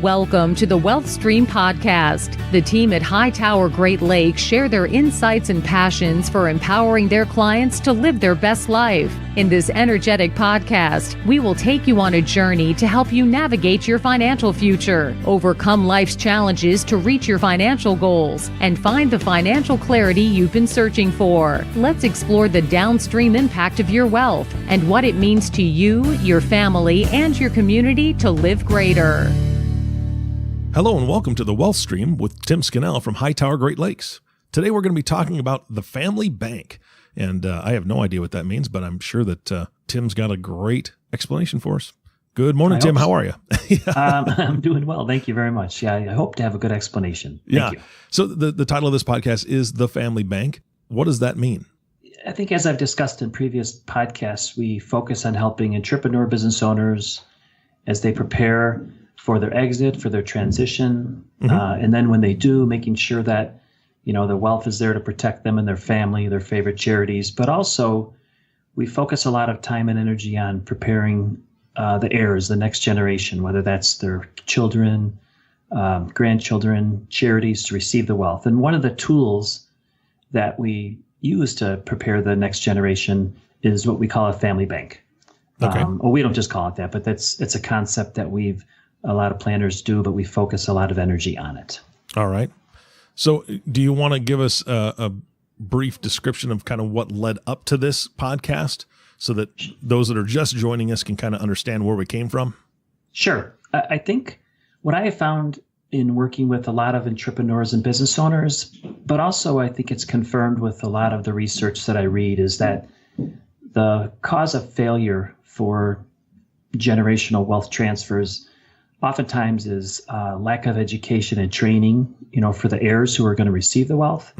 Welcome to the Wealth Stream podcast. The team at Hightower Great Lakes share their insights and passions for empowering their clients to live their best life. In this energetic podcast, we will take you on a journey to help you navigate your financial future, overcome life's challenges to reach your financial goals, and find the financial clarity you've been searching for. Let's explore the downstream impact of your wealth and what it means to you, your family, and your community to live greater. Hello and welcome to the Wealth Stream with Tim Scannell from Hightower Great Lakes. Today we're going to be talking about the family bank. And I have no idea what that means, but I'm sure that Tim's got a great explanation for us. Good morning, Tim. How are you? I'm doing well. Thank you very much. Yeah, I hope to have a good explanation. Thank you. So the title of this podcast is The Family Bank. What does that mean? I think as I've discussed in previous podcasts, we focus on helping entrepreneur business owners as they prepare for their exit, for their transition. And then when they do, making sure that, you know, the wealth is there to protect them and their family, their favorite charities. But also we focus a lot of time and energy on preparing the heirs, the next generation, whether that's their children, grandchildren, charities to receive the wealth. And one of the tools that we use to prepare the next generation is what we call a family bank. Okay. Well, we don't just call it that, but it's a concept that a lot of planners do, but we focus a lot of energy on it. All right. So do you want to give us a brief description of kind of what led up to this podcast so that those that are just joining us can kind of understand where we came from? Sure. I think what I have found in working with a lot of entrepreneurs and business owners, but also I think it's confirmed with a lot of the research that I read, is that the cause of failure for generational wealth transfers oftentimes is lack of education and training, you know, for the heirs who are going to receive the wealth.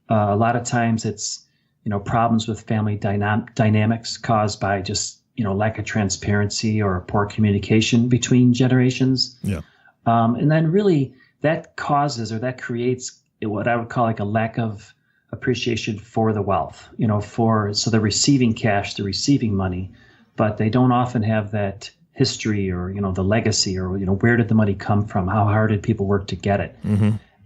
A lot of times it's, you know, problems with family dynamics caused by just, you know, lack of transparency or poor communication between generations. Yeah. And then really that causes or that creates what I would call like a lack of appreciation for the wealth, you know, so they're receiving cash, they're receiving money, but they don't often have that history or, you know, the legacy or, you know, where did the money come from? How hard did people work to get it?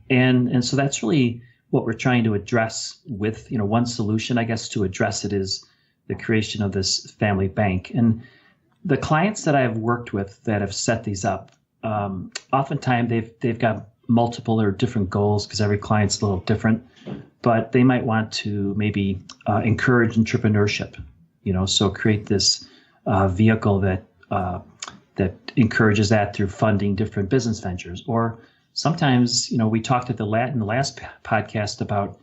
And so that's really what we're trying to address with, you know, one solution, I guess, to address it is the creation of this family bank. And the clients that I've worked with that have set these up, oftentimes they've got multiple or different goals because every client's a little different, but they might want to maybe encourage entrepreneurship, you know, so create this vehicle that encourages that through funding different business ventures. Or sometimes, you know, we talked in the last podcast about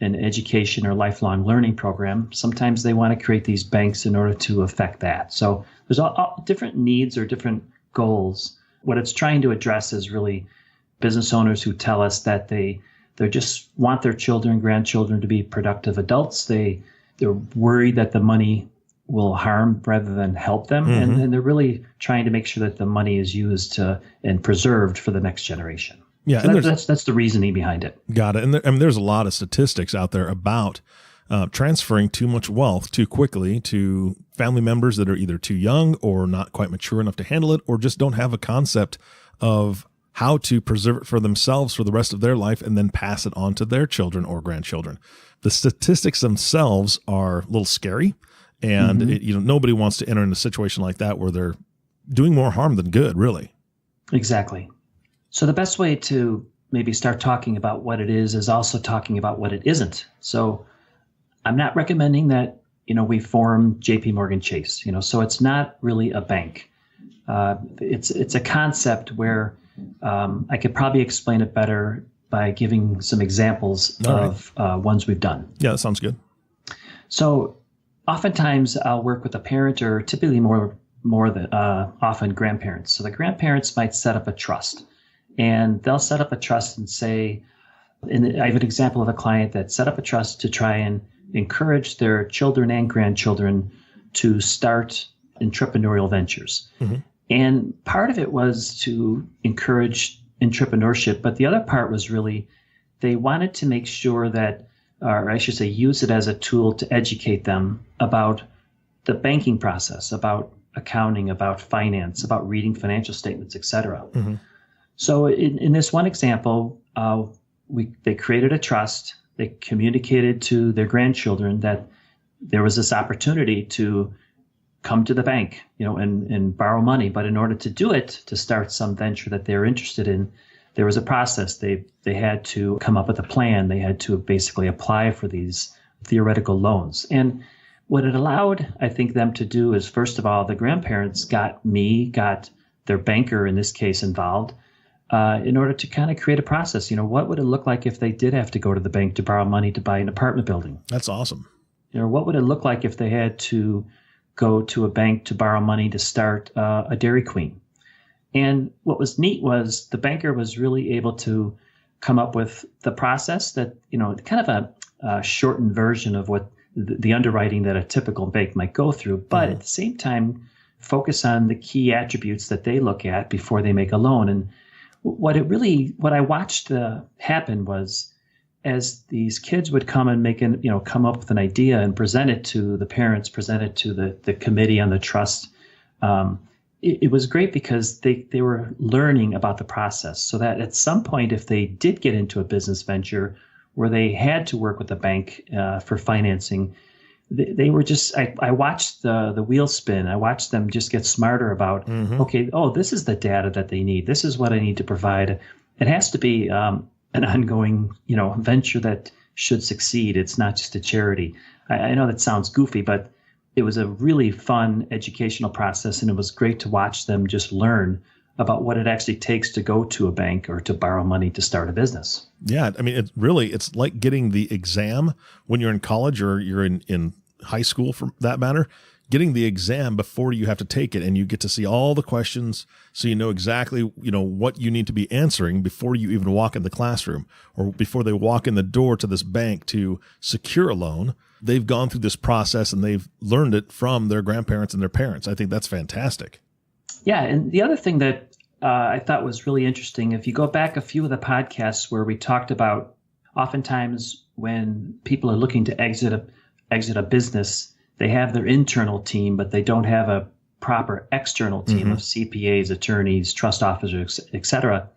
an education or lifelong learning program. Sometimes they want to create these banks in order to affect that. So there's all different needs or different goals. What it's trying to address is really business owners who tell us that they just want their children, grandchildren to be productive adults. They're worried that the money will harm rather than help them. And they're really trying to make sure that the money is used and preserved for the next generation. Yeah, so that's the reasoning behind it. Got it. And there's a lot of statistics out there about transferring too much wealth too quickly to family members that are either too young or not quite mature enough to handle it, or just don't have a concept of how to preserve it for themselves for the rest of their life and then pass it on to their children or grandchildren. The statistics themselves are a little scary. And nobody wants to enter in a situation like that where they're doing more harm than good, really. Exactly. So the best way to maybe start talking about what it is also talking about what it isn't. So I'm not recommending that, you know, we form JP Morgan Chase, you know, so it's not really a bank. It's a concept where I could probably explain it better by giving some examples of ones we've done. Yeah, that sounds good. So oftentimes I'll work with a parent, or typically more than often grandparents. So the grandparents might set up a trust, and they'll set up a trust and say, and I have an example of a client that set up a trust to try and encourage their children and grandchildren to start entrepreneurial ventures. And part of it was to encourage entrepreneurship, but the other part was really they wanted to make sure that, or I should say, use it as a tool to educate them about the banking process, about accounting, about finance, about reading financial statements, et cetera. So in this one example, they created a trust. They communicated to their grandchildren that there was this opportunity to come to the bank, and borrow money. But in order to do it, to start some venture that they're interested in, there was a process. They had to come up with a plan. They had to basically apply for these theoretical loans. And what it allowed, I think, them to do is, first of all, the grandparents got their banker, in this case, involved in order to kind of create a process. What would it look like if they did have to go to the bank to borrow money to buy an apartment building? That's awesome. What would it look like if they had to go to a bank to borrow money to start a Dairy Queen? And what was neat was the banker was really able to come up with the process that, kind of a shortened version of what the underwriting that a typical bank might go through, but at the same time, focus on the key attributes that they look at before they make a loan. And what I watched happen was, as these kids would come and come up with an idea and present it to the parents, present it to the committee on the trust, it was great because they were learning about the process, so that at some point, if they did get into a business venture where they had to work with a bank for financing, they were just, I watched the wheel spin. I watched them just get smarter about, okay, this is the data that they need. This is what I need to provide. It has to be an ongoing, venture that should succeed. It's not just a charity. I know that sounds goofy, but it was a really fun educational process, and it was great to watch them just learn about what it actually takes to go to a bank or to borrow money to start a business. Yeah. I mean, it's like getting the exam when you're in college or you're in high school, for that matter, getting the exam before you have to take it, and you get to see all the questions, so you know exactly, what you need to be answering before you even walk in the classroom or before they walk in the door to this bank to secure a loan. They've gone through this process and they've learned it from their grandparents and their parents. I think that's fantastic. Yeah. And the other thing that I thought was really interesting, if you go back a few of the podcasts where we talked about, oftentimes when people are looking to exit a business, they have their internal team, but they don't have a proper external team of CPAs, attorneys, trust officers, et cetera.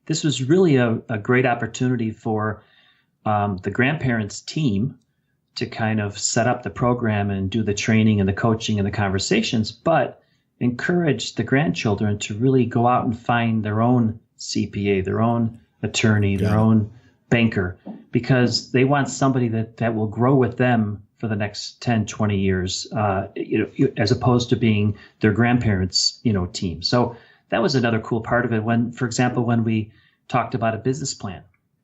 This was really a great opportunity for the grandparents' team to kind of set up the program and do the training and the coaching and the conversations, but encourage the grandchildren to really go out and find their own CPA, their own attorney, their own banker, because they want somebody that will grow with them for the next 10, 20 years, as opposed to being their grandparents' team. So that was another cool part of it. For example, when we talked about a business plan,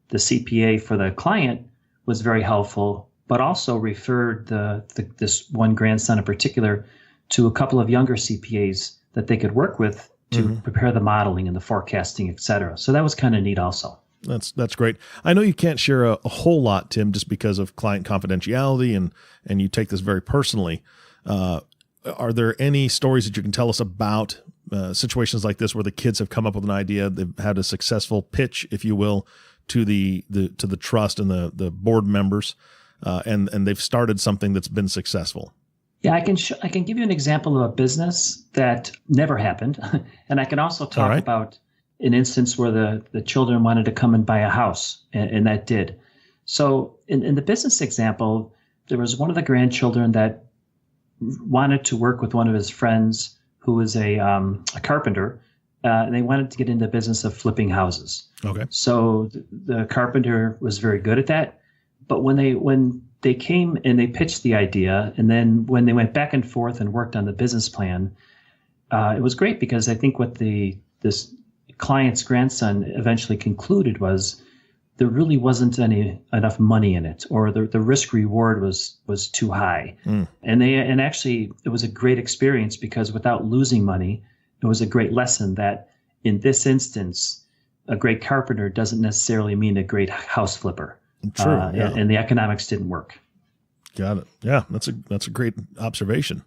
the CPA for the client was very helpful, but also referred this one grandson in particular to a couple of younger CPAs that they could work with to prepare the modeling and the forecasting, et cetera. So that was kind of neat also. That's great. I know you can't share a whole lot, Tim, just because of client confidentiality, and you take this very personally. Are there any stories that you can tell us about situations like this where the kids have come up with an idea, they've had a successful pitch, if you will, to the trust and the board members, and they've started something that's been successful? Yeah, I can give you an example of a business that never happened, and I can also talk about an instance where the children wanted to come and buy a house, and that did. So in the business example, there was one of the grandchildren that wanted to work with one of his friends who was a carpenter, and they wanted to get into the business of flipping houses. Okay. So the carpenter was very good at that, but when they came and they pitched the idea, and then when they went back and forth and worked on the business plan, it was great because I think what this client's grandson eventually concluded was there really wasn't enough money in it, or the risk reward was too high. And actually it was a great experience because without losing money, it was a great lesson that in this instance, a great carpenter doesn't necessarily mean a great house flipper. True. And the economics didn't work. Got it. Yeah, that's a great observation.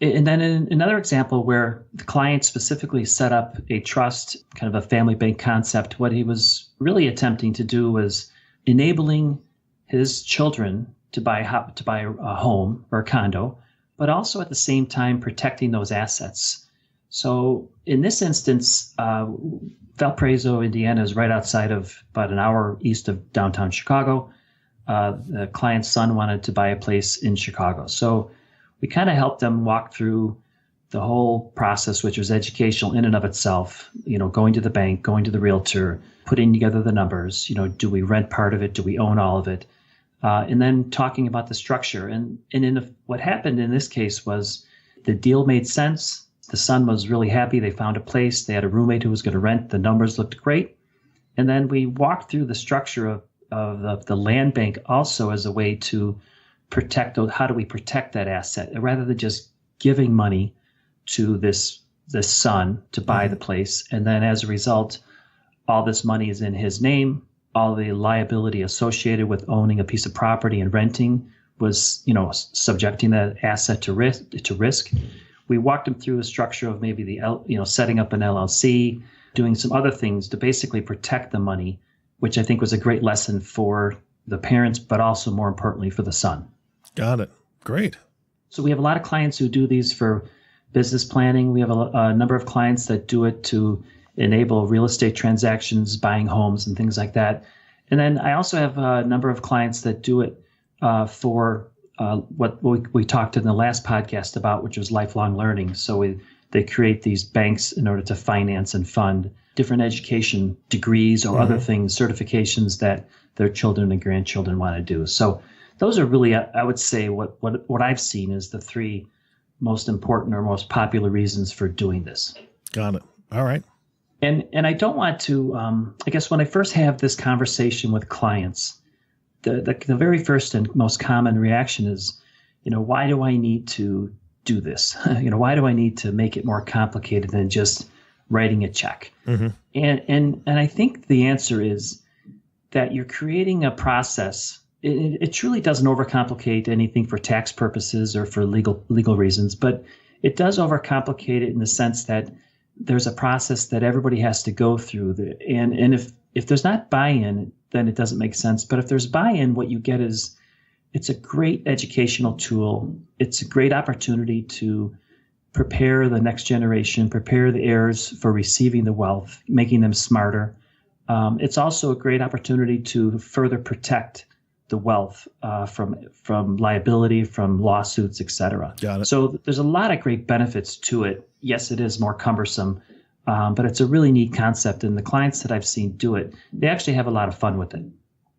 And then in another example where the client specifically set up a trust, kind of a family bank concept, what he was really attempting to do was enabling his children to buy a home or a condo, but also at the same time protecting those assets. So in this instance, Valparaiso, Indiana is right outside of about an hour east of downtown Chicago. The client's son wanted to buy a place in Chicago. So we kind of helped them walk through the whole process, which was educational in and of itself, going to the bank, going to the realtor, putting together the numbers, do we rent part of it? Do we own all of it? And then talking about the structure. And what happened in this case was the deal made sense. The son was really happy. They found a place. They had a roommate who was going to rent. The numbers looked great. And then we walked through the structure of the land bank also as a way to protect. How do we protect that asset? Rather than just giving money to this son to buy the place. And then as a result, all this money is in his name. All the liability associated with owning a piece of property and renting was, subjecting that asset to risk. We walked him through a structure of maybe setting up an LLC, doing some other things to basically protect the money, which I think was a great lesson for the parents, but also more importantly for the son. Got it. Great. So we have a lot of clients who do these for business planning. We have a number of clients that do it to enable real estate transactions, buying homes and things like that. And then I also have a number of clients that do it for what we talked in the last podcast about, which was lifelong learning. So they create these banks in order to finance and fund different education degrees or other things, certifications that their children and grandchildren want to do. So those are really, I would say, what I've seen is the three most important or most popular reasons for doing this. Got it. All right. And I don't want to, I guess when I first have this conversation with clients, the very first and most common reaction is, why do I need to do this? Why do I need to make it more complicated than just writing a check? Mm-hmm. And I think the answer is that you're creating a process. It truly doesn't overcomplicate anything for tax purposes or for legal reasons, but it does overcomplicate it in the sense that there's a process that everybody has to go through. And if there's not buy-in, then it doesn't make sense. But if there's buy-in, what you get is it's a great educational tool. It's a great opportunity to prepare the next generation, prepare the heirs for receiving the wealth, making them smarter. It's also a great opportunity to further protect the wealth from liability, from lawsuits, et cetera. Got it. So there's a lot of great benefits to it. Yes, it is more cumbersome, but it's a really neat concept. And the clients that I've seen do it, they actually have a lot of fun with it.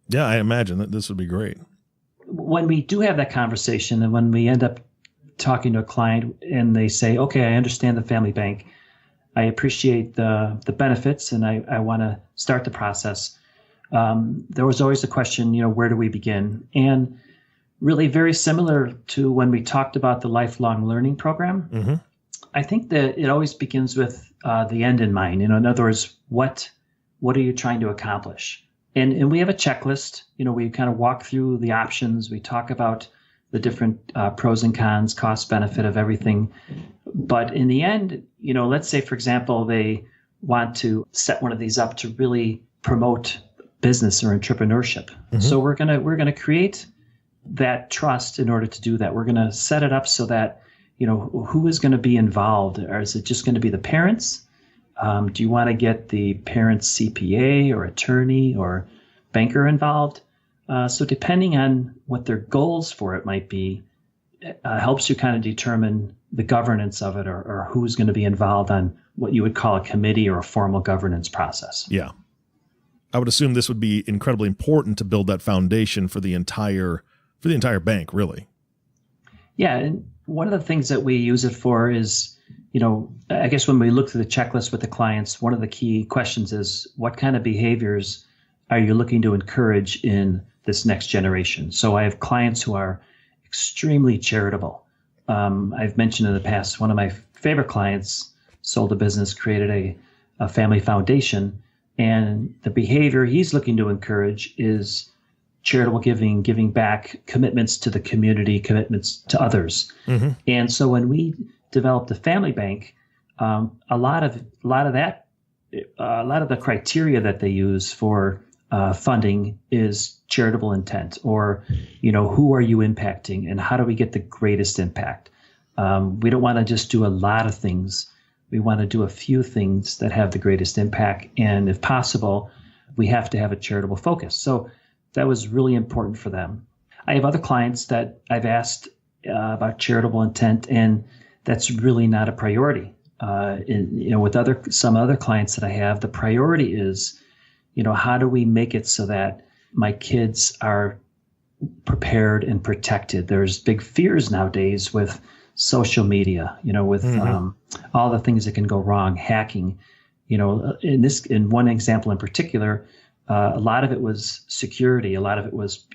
Yeah, I imagine that this would be great. When we do have that conversation and when we end up talking to a client and they say, okay, I understand the family bank. I appreciate the benefits and I want to start the process. There was always a question, where do we begin? And really very similar to when we talked about the lifelong learning program. Mm-hmm. I think that it always begins with the end in mind. In other words, what are you trying to accomplish? And we have a checklist. We kind of walk through the options. We talk about the different pros and cons, cost benefit of everything. But in the end, let's say, for example, they want to set one of these up to really promote business or entrepreneurship. Mm-hmm. So we're gonna create that trust in order to do that. We're gonna set it up so that who is going to be involved, or is it just going to be the parents? Do you want to get the parents' CPA or attorney or banker involved? So depending on what their goals for it might be, helps you kind of determine the governance of it or who's going to be involved on what you would call a committee or a formal governance process. Yeah. I would assume this would be incredibly important to build that foundation for the entire bank, really. Yeah. And one of the things that we use it for is, I guess when we look through the checklist with the clients, one of the key questions is what kind of behaviors are you looking to encourage in this next generation? So I have clients who are extremely charitable. I've mentioned in the past, one of my favorite clients sold a business, created a family foundation, and the behavior he's looking to encourage is charitable giving back, commitments to the community, commitments to others. Mm-hmm. And so when we developed the family bank, a lot of the criteria that they use for funding is charitable intent, or who are you impacting and how do we get the greatest impact? We don't want to just do a lot of things. We want to do a few things that have the greatest impact. And if possible, we have to have a charitable focus. So that was really important for them. I have other clients that I've asked about charitable intent, and that's really not a priority. With some other clients that I have, the priority is, how do we make it so that my kids are prepared and protected? There's big fears nowadays with social media, with all the things that can go wrong, hacking. In one example in particular, a lot of it was security. A lot of it was,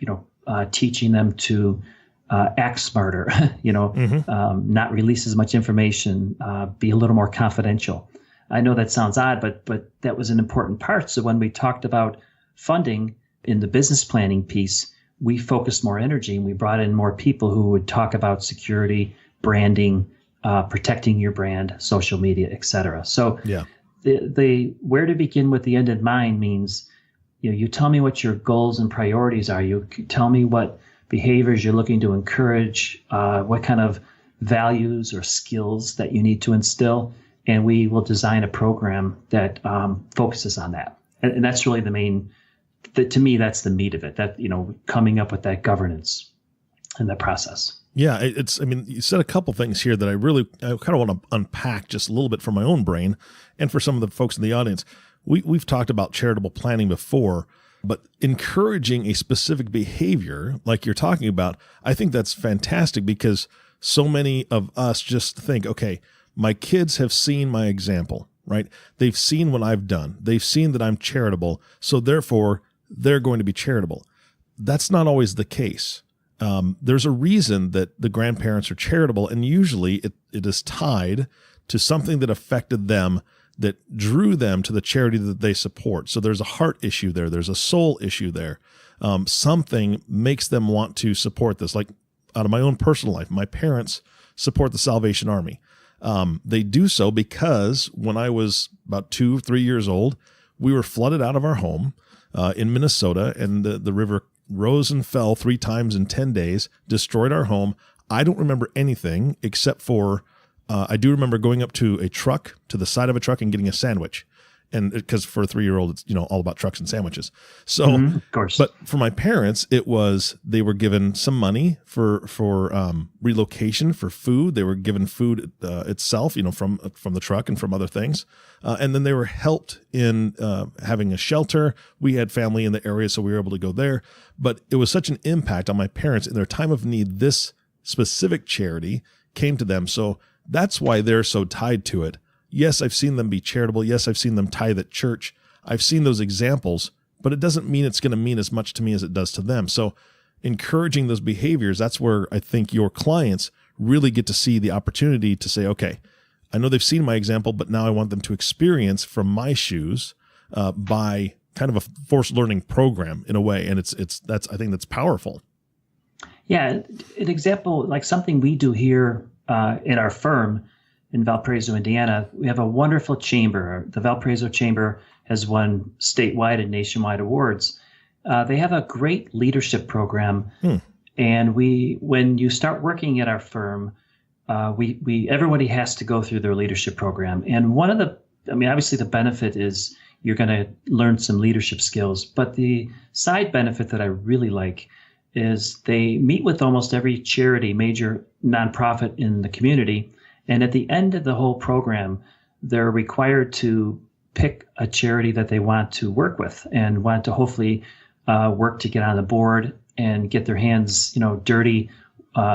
teaching them to act smarter, not release as much information, be a little more confidential. I know that sounds odd, but that was an important part. So when we talked about funding in the business planning piece, we focused more energy and we brought in more people who would talk about security, branding, protecting your brand, social media, et cetera. So the where to begin with the end in mind means, you tell me what your goals and priorities are. You tell me what behaviors you're looking to encourage, what kind of values or skills that you need to instill, and we will design a program that focuses on that. And that's really the main, to me, that's the meat of it, that, coming up with that governance and that process. Yeah, you said a couple things here that I kind of want to unpack just a little bit for my own brain and for some of the folks in the audience. We've talked about charitable planning before, but encouraging a specific behavior like you're talking about, I think that's fantastic, because so many of us just think, okay, my kids have seen my example, right? They've seen what I've done. They've seen that I'm charitable, so therefore they're going to be charitable. That's not always the case. There's a reason that the grandparents are charitable, and usually it is tied to something that affected them, that drew them to the charity that they support. So there's a heart issue there. There's a soul issue there. Something makes them want to support this. Like out of my own personal life, my parents support the Salvation Army. They do so because when I was about 2 or 3 years old, we were flooded out of our home in Minnesota, and the river rose and fell 3 times in 10 days, destroyed our home. I don't remember anything except for I do remember going up to the side of a truck and getting a sandwich. And because for a 3-year-old, it's, all about trucks and sandwiches. So, of course. But for my parents, they were given some money for relocation, for food. They were given food itself, from the truck and from other things. And then they were helped in having a shelter. We had family in the area, so we were able to go there. But it was such an impact on my parents in their time of need. This specific charity came to them. So that's why they're so tied to it. Yes, I've seen them be charitable. Yes, I've seen them tithe at church. I've seen those examples, but it doesn't mean it's going to mean as much to me as it does to them. So encouraging those behaviors, that's where I think your clients really get to see the opportunity to say, okay, I know they've seen my example, but now I want them to experience from my shoes by kind of a forced learning program in a way. And I think that's powerful. Yeah. An example, like something we do here in our firm in Valparaiso, Indiana, we have a wonderful chamber. The Valparaiso Chamber has won statewide and nationwide awards. They have a great leadership program. And when you start working at our firm, everybody has to go through their leadership program. And obviously the benefit is you're going to learn some leadership skills, but the side benefit that I really like is they meet with almost every charity, major nonprofit in the community. And at the end of the whole program, they're required to pick a charity that they want to work with and want to hopefully work to get on the board and get their hands, dirty,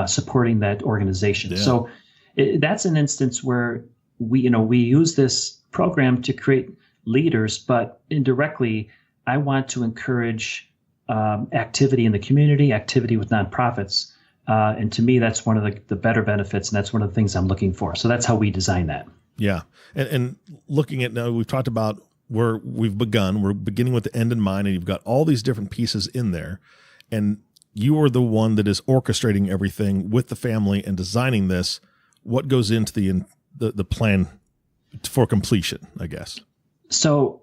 supporting that organization. Yeah. So that's an instance where we use this program to create leaders, but indirectly, I want to encourage activity in the community, activity with nonprofits. And to me, that's one of the better benefits, and that's one of the things I'm looking for. So that's how we design that. Yeah. And looking at now, we've talked about where we've begun. We're beginning with the end in mind, and you've got all these different pieces in there. And you are the one that is orchestrating everything with the family and designing this. What goes into the plan for completion, I guess? So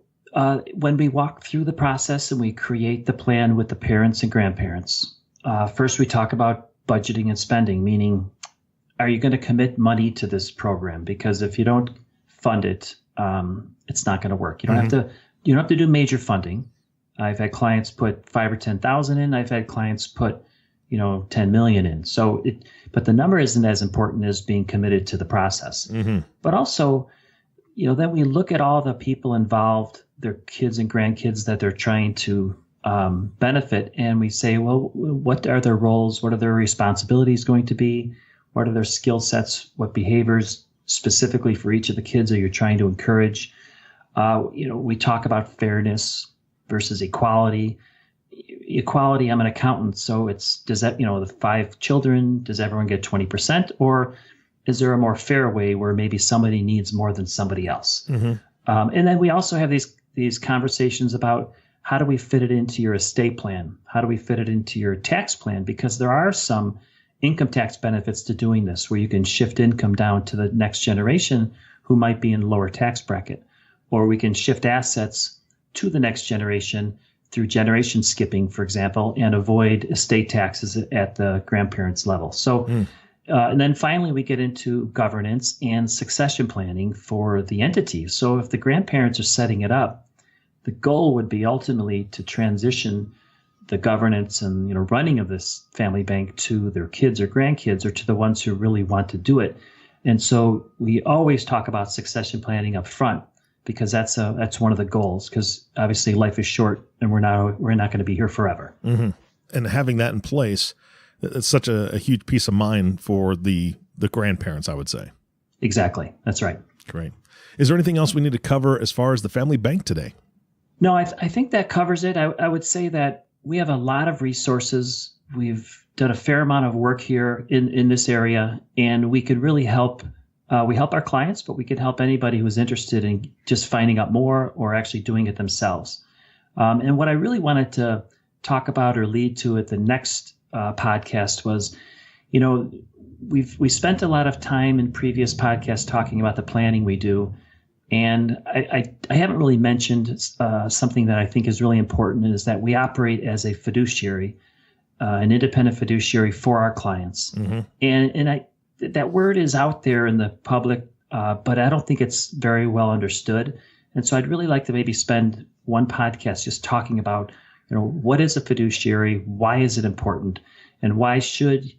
when we walk through the process and we create the plan with the parents and grandparents, first we talk about budgeting and spending, meaning, are you going to commit money to this program? Because if you don't fund it, it's not going to work. You don't have to do major funding. I've had clients put 5 or 10,000 in. I've had clients put, 10 million in. But the number isn't as important as being committed to the process. Mm-hmm. But also, then we look at all the people involved, their kids and grandkids that they're trying to benefit, and we say, well, what are their roles? What are their responsibilities going to be? What are their skill sets? What behaviors specifically for each of the kids are you trying to encourage? We talk about fairness versus equality. Equality, I'm an accountant, so does that, the 5 children, does everyone get 20%? Or is there a more fair way where maybe somebody needs more than somebody else? Mm-hmm. And then we also have these conversations about how do we fit it into your estate plan? How do we fit it into your tax plan? Because there are some income tax benefits to doing this where you can shift income down to the next generation who might be in lower tax bracket, or we can shift assets to the next generation through generation skipping, for example, and avoid estate taxes at the grandparents' level. So, and then finally, we get into governance and succession planning for the entity. So if the grandparents are setting it up, the goal would be ultimately to transition the governance and running of this family bank to their kids or grandkids, or to the ones who really want to do it. And so we always talk about succession planning up front, because that's one of the goals. Because obviously life is short, and we're not going to be here forever. Mm-hmm. And having that in place, it's such a huge peace of mind for the grandparents, I would say. Exactly, that's right. Great. Is there anything else we need to cover as far as the family bank today? No, I think that covers it. I would say that we have a lot of resources. We've done a fair amount of work here in this area, and we could really help. We help our clients, but we could help anybody who's interested in just finding out more or actually doing it themselves. And what I really wanted to talk about or lead to at the next podcast was, we spent a lot of time in previous podcasts talking about the planning we do. And I haven't really mentioned something that I think is really important, is that we operate as a fiduciary, an independent fiduciary for our clients. Mm-hmm. And that word is out there in the public, but I don't think it's very well understood. And so I'd really like to maybe spend one podcast just talking about, what is a fiduciary? Why is it important? And why should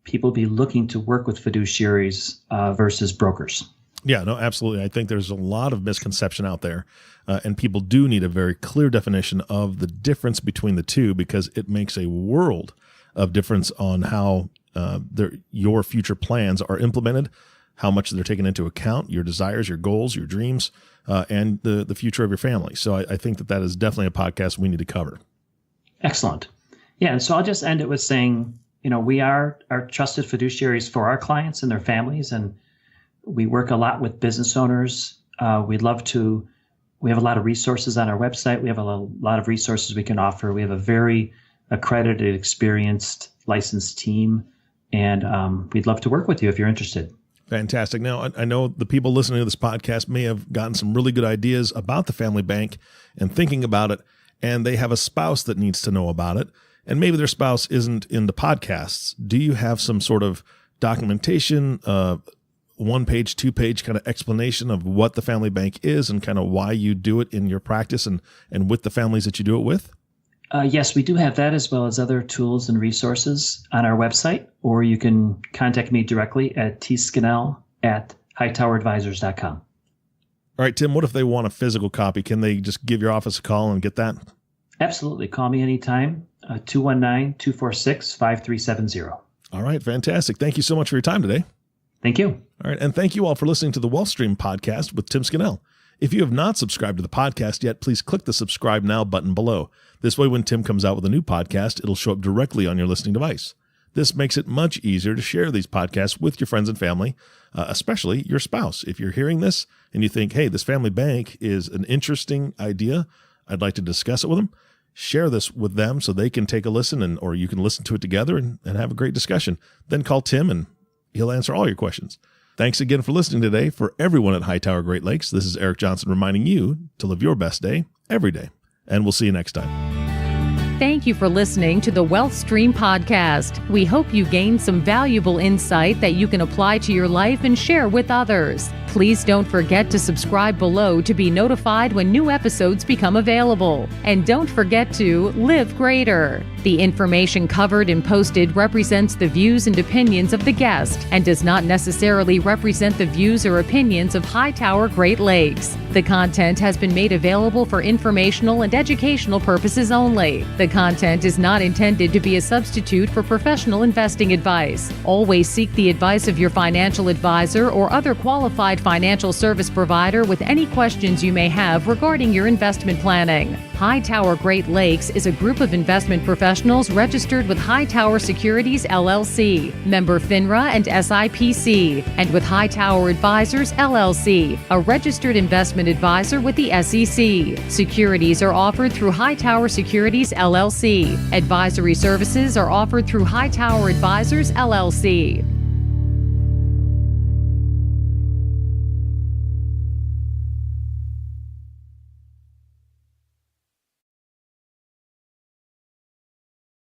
people be looking to work with fiduciaries versus brokers? Yeah, no, absolutely. I think there's a lot of misconception out there, and people do need a very clear definition of the difference between the two, because it makes a world of difference on how your future plans are implemented, how much they're taken into account, your desires, your goals, your dreams, and the future of your family. So I think that is definitely a podcast we need to cover. Excellent. Yeah, and so I'll just end it with saying, we are trusted fiduciaries for our clients and their families, and we work a lot with business owners. We have a lot of resources on our website. We have a lot of resources we can offer. We have a very accredited, experienced, licensed team, and we'd love to work with you if you're interested. Fantastic. Now, I know the people listening to this podcast may have gotten some really good ideas about the family bank and thinking about it, and they have a spouse that needs to know about it, and maybe their spouse isn't into podcasts. Do you have some sort of documentation, 1-page, 2-page kind of explanation of what the family bank is and kind of why you do it in your practice and with the families that you do it with? Yes, we do have that, as well as other tools and resources on our website, or you can contact me directly at tscannell@hightowerinvestors.com. All right, Tim, what if they want a physical copy? Can they just give your office a call and get that? Absolutely. Call me anytime, 219-246-5370. All right, fantastic. Thank you so much for your time today. Thank you. All right, and thank you all for listening to the Wealth Stream podcast with Tim Scannell. If you have not subscribed to the podcast yet, please click the subscribe now button below. This way, when Tim comes out with a new podcast, it'll show up directly on your listening device. This makes it much easier to share these podcasts with your friends and family, especially your spouse. If you're hearing this and you think, hey, this family bank is an interesting idea, I'd like to discuss it with them, share this with them so they can take a listen, or you can listen to it together and have a great discussion. Then call Tim and he'll answer all your questions. Thanks again for listening today. For everyone at Hightower Great Lakes, this is Eric Johnson reminding you to live your best day every day. And we'll see you next time. Thank you for listening to the Wealth Stream podcast. We hope you gained some valuable insight that you can apply to your life and share with others. Please don't forget to subscribe below to be notified when new episodes become available. And don't forget to live greater. The information covered and posted represents the views and opinions of the guest and does not necessarily represent the views or opinions of Hightower Great Lakes. The content has been made available for informational and educational purposes only. The content is not intended to be a substitute for professional investing advice. Always seek the advice of your financial advisor or other qualified financial service provider with any questions you may have regarding your investment planning. Hightower Great Lakes is a group of investment professionals registered with Hightower Securities LLC, member FINRA and SIPC, and with Hightower Advisors LLC, a registered investment advisor with the SEC. Securities are offered through Hightower Securities LLC. Advisory services are offered through Hightower Advisors LLC.